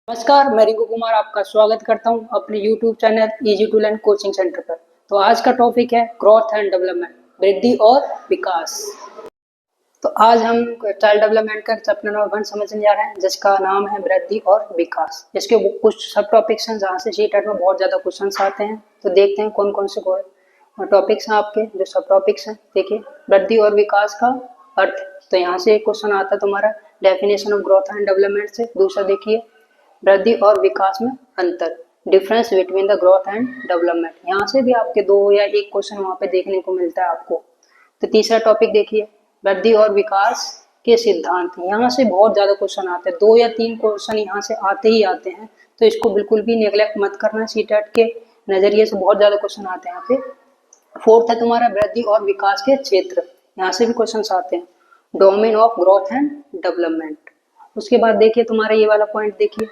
नमस्कार, मैं रिंकू कुमार आपका स्वागत करता हूं अपने YouTube channel easy to learn coaching centre पर। तो आज का टॉपिक है ग्रोथ एंड डेवलपमेंट, वृद्धि और विकास। तो आज हम चाइल्ड डेवलपमेंट का चैप्टर नंबर 1 समझने जा रहे हैं, जिसका नाम है वृद्धि और विकास। इसके कुछ सब टॉपिक्स हैं जहाँ से सीटेट में बहुत ज़्यादा क्वेश्चन आते हैं। तो देखते हैं कौन कौन से टॉपिक्स हैं आपके जो सब टॉपिक्स हैं। देखिए, वृद्धि और विकास का अर्थ। तो यहाँ से एक क्वेश्चन आता है तुम्हारा definition of growth and development से। दूसरा देखिए, वृद्धि और विकास में अंतर, difference between the growth and development. यहाँ से भी आपके 2 या 1 क्वेश्चन वहाँ पे देखने को मिलता है आपको। तो तीसरा टॉपिक देखिए, वृद्धि और विकास के सिद्धांत। यहाँ से बहुत ज्यादा क्वेश्चन आते हैं, 2 या 3 क्वेश्चन यहाँ से आते ही आते हैं। तो इसको बिल्कुल भी नेग्लेक्ट मत करना, सीटेट के नजरिए से बहुत ज्यादा क्वेश्चन आते हैं यहाँ पे। फोर्थ है तुम्हारा वृद्धि और विकास के क्षेत्र। यहाँ से भी क्वेश्चन आते हैं, domain of growth and development. उसके बाद देखिए तुम्हारा ये वाला पॉइंट देखिए,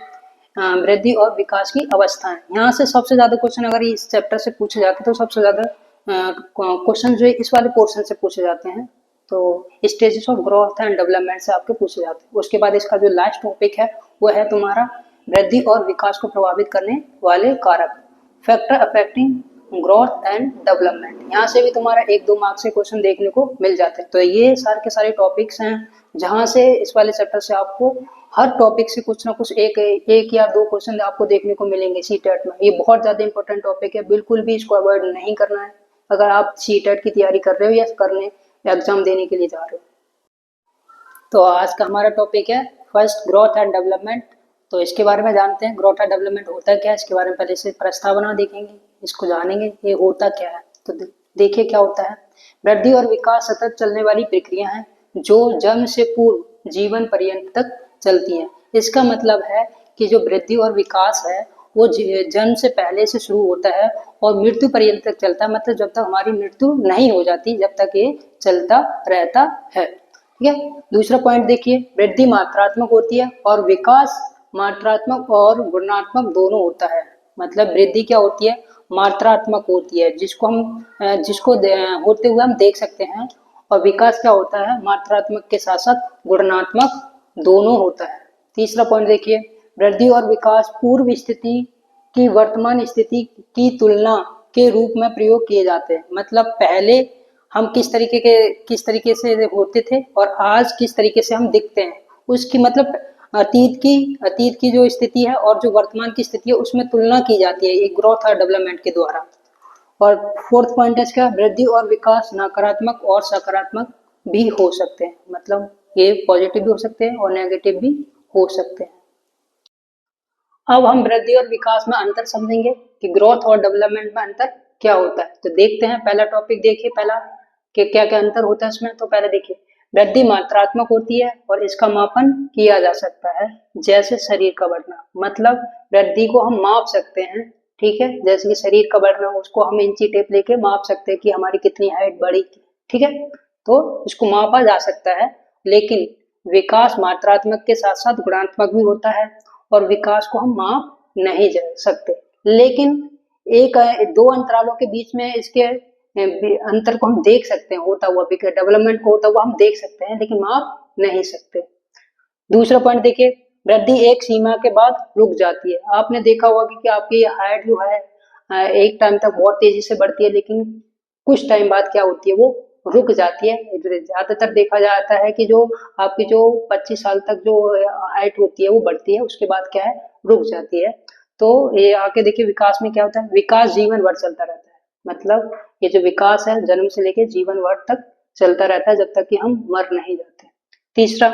वृद्धि और विकास की अवस्थाएं। यहाँ से सबसे ज्यादा क्वेश्चन अगर इस चैप्टर से पूछे जाते हैं तो सबसे ज्यादा क्वेश्चन जो है इस वाले पोर्शन से पूछे जाते हैं। तो stages of growth and development से आपके पूछे जाते हैं। उसके बाद इसका जो लास्ट टॉपिक है वो है तुम्हारा वृद्धि और विकास को प्रभावित करने वाले कारक, factor affecting growth and development. यहाँ से भी तुम्हारा 1-2 मार्क्स से क्वेश्चन देखने को मिल जाते हैं। तो ये सारे के सारे टॉपिक्स हैं जहाँ से इस वाले चैप्टर से आपको हर टॉपिक से कुछ ना कुछ एक या 2 क्वेश्चन आपको देखने को मिलेंगे सीटेट में। ये बहुत ज्यादा इंपॉर्टेंट टॉपिक है, बिल्कुल भी इसको अवॉइड नहीं करना है अगर आप सीटेट की तैयारी कर रहे हो या करने एग्जाम देने के लिए जा रहे हो। तो आज का हमारा टॉपिक है फर्स्ट ग्रोथ एंड डेवलपमेंट। तो इसके बारे में जानते हैं, ग्रोथ एंड डेवलपमेंट होता क्या है इसके बारे में पहले से प्रस्तावना देखेंगे, इसको जानेंगे ये होता क्या है। तो देखिए क्या होता है। वृद्धि और विकास सतत चलने वाली प्रक्रिया है जो जन्म से पूर्व जीवन पर्यंत तक चलती है। इसका मतलब है कि जो वृद्धि और विकास है वो जन्म से पहले से शुरू होता है और मृत्यु पर्यंत तक चलता है। मतलब जब तक हमारी मृत्यु नहीं हो जाती जब तक ये चलता रहता है। ठीक है। दूसरा पॉइंट देखिए, वृद्धि मात्रात्मक होती है और विकास मात्रात्मक और गुणात्मक दोनों होता है। मतलब वृद्धि क्या होती है, मात्रात्मक होती है, जिसको होते हुए हम देख सकते हैं। और विकास क्या होता है, मात्रात्मक के साथ साथ गुणात्मक दोनों होता है। तीसरा पॉइंट देखिए, वृद्धि और विकास पूर्व स्थिति की वर्तमान स्थिति की तुलना के रूप में प्रयोग किए जाते हैं। मतलब पहले हम किस तरीके से होते थे और आज किस तरीके से हम दिखते हैं, उसकी मतलब अतीत की जो स्थिति है और जो वर्तमान की स्थिति है उसमें तुलना की जाती है ये ग्रोथ और डेवलपमेंट के द्वारा। और फोर्थ पॉइंट है इसका, वृद्धि और विकास नकारात्मक और सकारात्मक भी हो सकते हैं। मतलब ये पॉजिटिव भी हो सकते हैं और नेगेटिव भी हो सकते हैं। अब हम वृद्धि और विकास में अंतर समझेंगे कि ग्रोथ और डेवलपमेंट में अंतर क्या होता है। तो देखते हैं पहला टॉपिक देखिए, पहला कि क्या क्या अंतर होता है इसमें। तो पहले देखिए, वृद्धि मात्रात्मक होती है और इसका मापन किया जा सकता है, जैसे शरीर का बढ़ना। मतलब वृद्धि को हम माप सकते हैं, ठीक है। जैसे कि शरीर का बढ़ना उसको हम इंची टेप लेके माप सकते हैं कि हमारी कितनी हाइट बढ़ी, ठीक है। तो इसको मापा जा सकता है। लेकिन विकास मात्रात्मक के साथ साथ गुणात्मक भी होता है और विकास को हम माप नहीं जा सकते। लेकिन एक 2 अंतरालों के बीच में इसके अंतर को हम देख सकते हैं, होता हुआ डेवलपमेंट को होता हुआ हम देख सकते हैं, लेकिन माप नहीं सकते। दूसरा पॉइंट देखिए, वृद्धि एक सीमा के बाद रुक जाती है। आपने देखा होगा कि आपकी हाइट जो है एक टाइम तक बहुत तेजी से बढ़ती है, लेकिन कुछ टाइम बाद क्या होती है, वो रुक जाती है। ज्यादातर देखा जाता है कि जो आपकी जो 25 साल तक जो हाइट होती है वो बढ़ती है, उसके बाद क्या है, रुक जाती है। तो ये आके देखिए विकास में क्या होता है, विकास जीवन भर चलता रहता है। मतलब ये जो विकास है जन्म से लेके जीवन भर तक चलता रहता है जब तक कि हम मर नहीं जाते। तीसरा,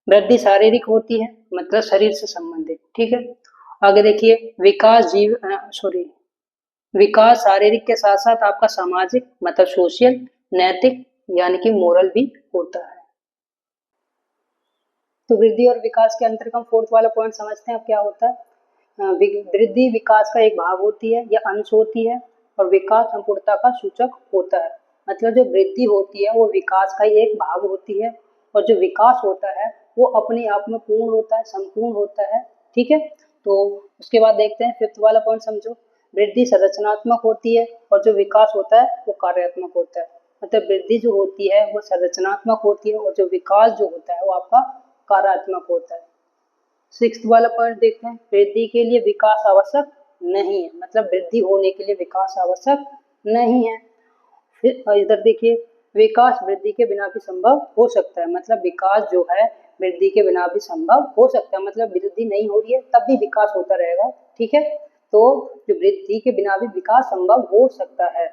वृद्धि शारीरिक होती है, मतलब शरीर से संबंधित, ठीक है। आगे देखिए, विकास शारीरिक के साथ साथ आपका सामाजिक मतलब सोशल, नैतिक यानी कि मोरल भी होता है। तो वृद्धि और विकास के अंतर हम फोर्थ वाला पॉइंट समझते हैं। अब क्या होता है, वृद्धि विकास का एक भाग होती है या अंश होती है और विकास संपूर्णता का सूचक होता है। मतलब जो वृद्धि होती है वो विकास का ही एक भाग होती है और जो विकास होता है वो अपने आप में पूर्ण होता है, संपूर्ण होता है, ठीक है। तो उसके बाद देखते हैं फिफ्थ वाला पॉइंट समझो, वृद्धि संरचनात्मक होती है और जो विकास होता है वो कार्यात्मक होता है। मतलब वृद्धि जो होती है वो संरचनात्मक होती है और जो विकास जो होता है वो आपका कार्यात्मक होता है। सिक्स्थ वाला पॉइंट देखते हैं, वृद्धि के लिए विकास आवश्यक नहीं है, मतलब वृद्धि होने के लिए विकास आवश्यक नहीं है। फिर इधर देखिए, विकास वृद्धि के बिना भी संभव हो सकता है, मतलब विकास जो है वृद्धि के बिना भी संभव हो सकता है, मतलब वृद्धि नहीं हो रही है तब भी विकास होता रहेगा, ठीक है। तो जो वृद्धि के बिना भी विकास संभव हो सकता है,